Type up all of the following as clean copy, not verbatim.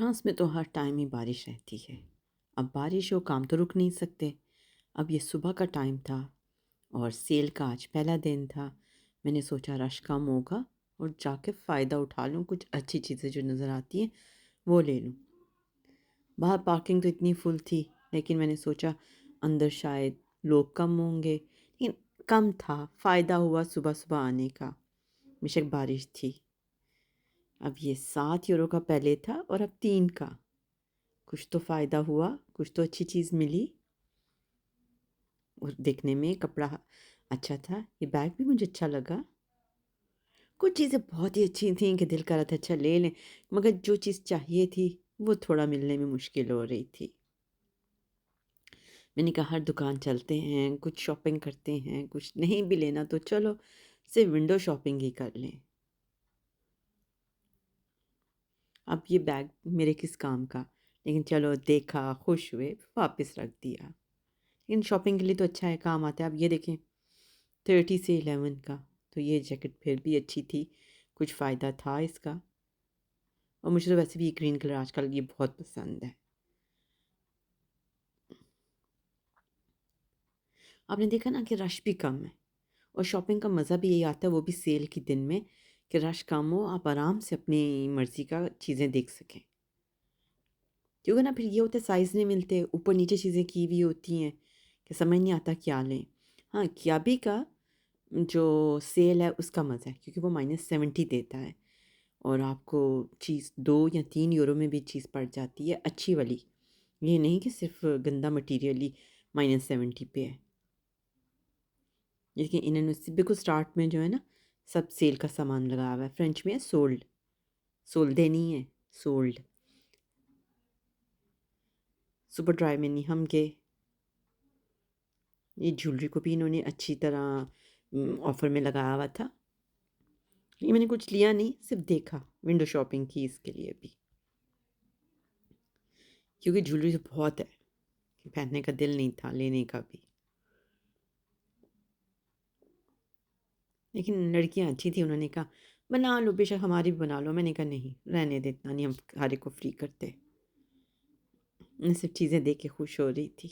France में तो हर time ही बारिश रहती है। अब बारिश हो काम तो रुक नहीं सकते। अब ये सुबह का टाइम था और सेल का आज पहला दिन था। मैंने सोचा रश कम होगा और जाके फ़ायदा उठा लूँ, कुछ अच्छी चीज़ें जो नज़र आती हैं वो ले लूँ। बाहर पार्किंग तो इतनी फुल थी, लेकिन मैंने सोचा अंदर शायद लोग कम होंगे, लेकिन कम था। फ़ायदा हुआ सुबह सुबह आने का। बेशक बारिश थी। अब ये 7 यूरो का पहले था और अब 3 का। कुछ तो फ़ायदा हुआ, कुछ तो अच्छी चीज़ मिली और देखने में कपड़ा अच्छा था। ये बैग भी मुझे अच्छा लगा। कुछ चीज़ें बहुत ही अच्छी थीं कि दिल कर रहा था अच्छा ले लें, मगर जो चीज़ चाहिए थी वो थोड़ा मिलने में मुश्किल हो रही थी। मैंने कहा हर दुकान चलते हैं, कुछ शॉपिंग करते हैं, कुछ नहीं भी लेना तो चलो सिर्फ विंडो शॉपिंग ही कर लें। अब ये बैग मेरे किस काम का, लेकिन चलो देखा, खुश हुए, वापस रख दिया। लेकिन शॉपिंग के लिए तो अच्छा है, काम आता है। अब ये देखें 30 से 11 का, तो ये जैकेट फिर भी अच्छी थी, कुछ फ़ायदा था इसका। और मुझे तो वैसे भी ये ग्रीन कलर आजकल ये बहुत पसंद है। आपने देखा ना कि रश भी कम है और शॉपिंग का मज़ा भी यही आता है, वो भी सेल के दिन में, कि रश कम हो, आप आराम से अपनी मर्ज़ी का चीज़ें देख सकें। क्योंकि ना फिर ये होता है साइज़ नहीं मिलते, ऊपर नीचे चीज़ें की हुई होती हैं कि समझ नहीं आता क्या लें। हाँ, कियाबी का जो सेल है उसका मज़ा है, क्योंकि वो -70 देता है और आपको चीज़ 2 या 3 यूरो में भी चीज़ पड़ जाती है अच्छी वाली। ये नहीं कि सिर्फ़ गंदा मटीरियल ही -70 पे है। लेकिन इन्होंने बिल्कुल स्टार्ट में जो है ना, सब सेल का सामान लगाया हुआ है। फ्रेंच में है सोल्ड, सोल्दे नहीं है, सोल्ड। सुपर ड्राई में नहीं हम गए। ये ज्वेलरी को भी इन्होंने अच्छी तरह ऑफ़र में लगाया हुआ था। ये मैंने कुछ लिया नहीं, सिर्फ़ देखा, विंडो शॉपिंग की इसके लिए भी। क्योंकि ज्वेलरी तो बहुत है, कि पहनने का दिल नहीं था, लेने का भी। लेकिन लड़कियाँ अच्छी थी, उन्होंने कहा, "बना लो, बेशक हमारी भी बना लो।" मैंने कहा, "नहीं, रहने दे, इतना नहीं हम हर एक को फ्री करते।" मैं सिर्फ़ चीज़ें देख के खुश हो रही थी।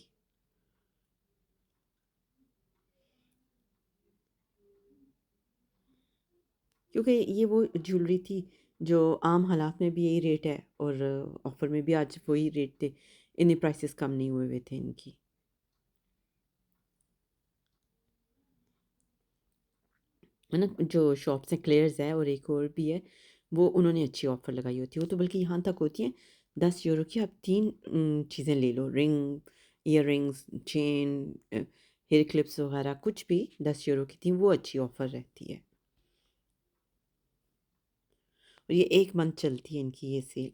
क्योंकि ये वो ज्वेलरी थी जो आम हालात में भी यही रेट है और ऑफ़र में भी आज वही रेट थे। इन्हीं प्राइसेस कम नहीं हुए हुए थे इनकी। है ना? जो शॉप्स हैं क्लेयर्स है और एक और भी है, वो उन्होंने अच्छी ऑफ़र लगाई होती है। वो तो बल्कि यहाँ तक होती हैं 10 यूरो की आप 3 चीज़ें ले लो, ring, earrings, chain, hair clips वग़ैरह कुछ भी 10 यूरो की थी, वो अच्छी ऑफ़र रहती है। और ये 1 मंथ चलती है इनकी ये सेल।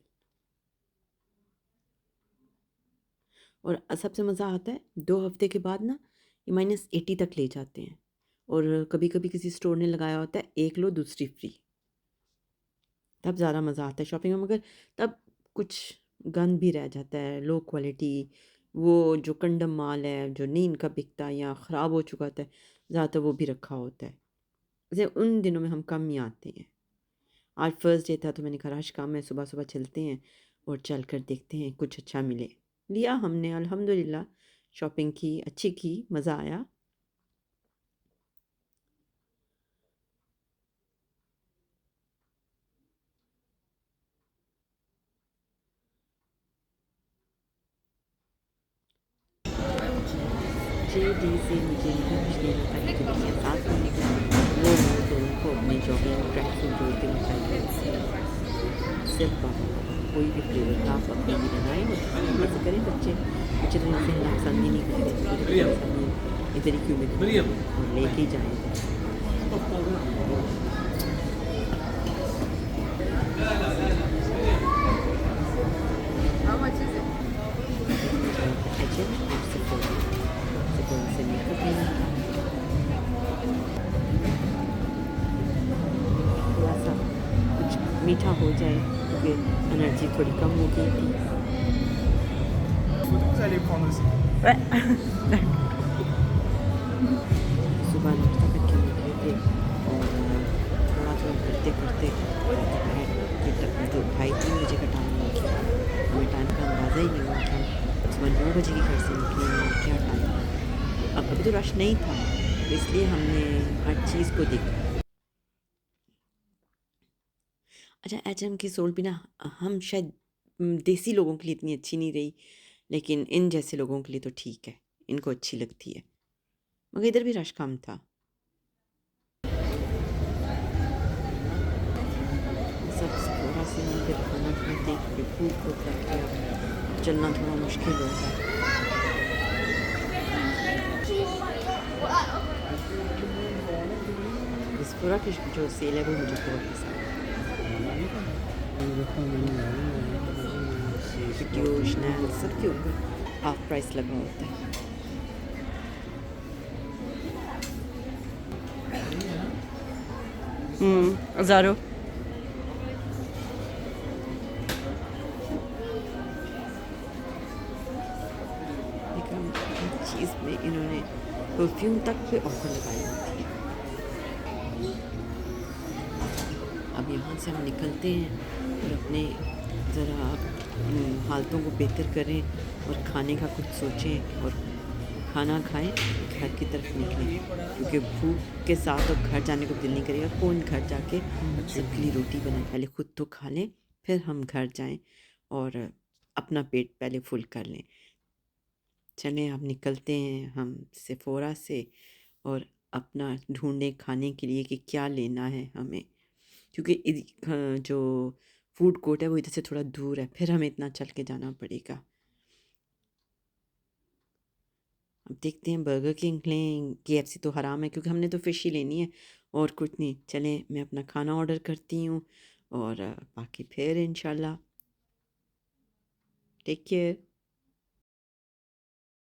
और सबसे मज़ा आता है 2 हफ़्ते के बाद ना ये -80 तक ले जाते हैं और कभी-कभी किसी स्टोर ने लगाया होता है 1 लो दूसरी फ्री। तब ज़्यादा मज़ा आता है शॉपिंग में, मगर तब कुछ गंद भी रह जाता है, लो क्वालिटी, वो जो कंडम माल है जो नहीं इनका बिकता या ख़राब हो चुका होता है, ज़्यादातर वो भी रखा होता है। जैसे उन दिनों में हम कम ही आते हैं। आज फर्स्ट डे था तो मैंने कहा आज काम है, सुबह-सुबह चलते हैं और चल कर देखते हैं कुछ अच्छा मिले। लिया हमने अल्हम्दुलिल्लाह, शॉपिंग की, अच्छी की, मज़ा आया। जेडी से मुझे इनका पिछले हफ्ते की लड़कियाँ साथ हुई थी, वो तो उनको अपने जॉगिंग ट्रैक सूट जो होते हैं चाहिए। सिर्फ कोई भी फ्लेवर था आप अपना भी बनाएँ और खाएँ, मज़े करें बच्चे। बच्चे तो इनसे ना पसंद ही नहीं करते, मुझे तो पसंद नहीं, इधर ही क्यों मिल और लेके ही जाएँ इधर। How much is it? HM और सिफोन से मेकअप लेना था, थोड़ा सा कुछ मीठा हो जाए क्योंकि एनर्जी थोड़ी कम हो गई थी। Vous allez prendre aussi. सुबह नाश्ता करके निकले थे और थोड़ा थोड़ा करते करते दोपहर के तक तो 2:30-3 बजे का टाइम हो गया। अंदाज़ा ही नहीं हुआ कि हम सुबह 9 बजे के घर से निकले और क्या टाइम। अब अभी तो रश नहीं था, तो इसलिए हमने हर चीज़ को देखा। अच्छा, एचएम की सोल भी ना, हम शायद देसी लोगों के लिए इतनी अच्छी नहीं रही, लेकिन इन जैसे लोगों के लिए तो ठीक है, इनको अच्छी लगती है। मगर इधर भी रश कम था। सब थोड़ा से यहाँ पे खाना खाते क्योंकि भूख बहुत लग गया, चलना थोड़ा मुश्किल होगा। इस पूरा की जो सेल है वो मुझे बहुत पसंद है। वीडियो स्नैल सबके ऊपर हाफ प्राइस लगा होता है। हज़ारों देखा, हर चीज़ में इन्होंने परफ्यूम तक पे ऑफर लगाई होती है। अब यहाँ से हम निकलते हैं और अपने ज़रा हालतों को बेहतर करें और खाने का कुछ सोचें और खाना खाएं, घर की तरफ निकलें, क्योंकि भूख के साथ तो घर जाने को दिल नहीं करेगा। कौन घर जाके सबके लिए रोटी बनाए, पहले खुद तो खा लें, फिर हम घर जाएं और अपना पेट पहले फुल कर लें। चलें, अब निकलते हैं हम सेफोरा से और अपना ढूंढें खाने के लिए कि क्या लेना है हमें, क्योंकि जो फूड कोर्ट है वो इधर से थोड़ा दूर है, फिर हमें इतना चल के जाना पड़ेगा। अब देखते हैं, बर्गर किंग लें, केएफसी तो हराम है क्योंकि हमने तो फ़िश ही लेनी है और कुछ नहीं। चलें, मैं अपना खाना ऑर्डर करती हूँ और बाकी फिर इंशाल्लाह। Take care.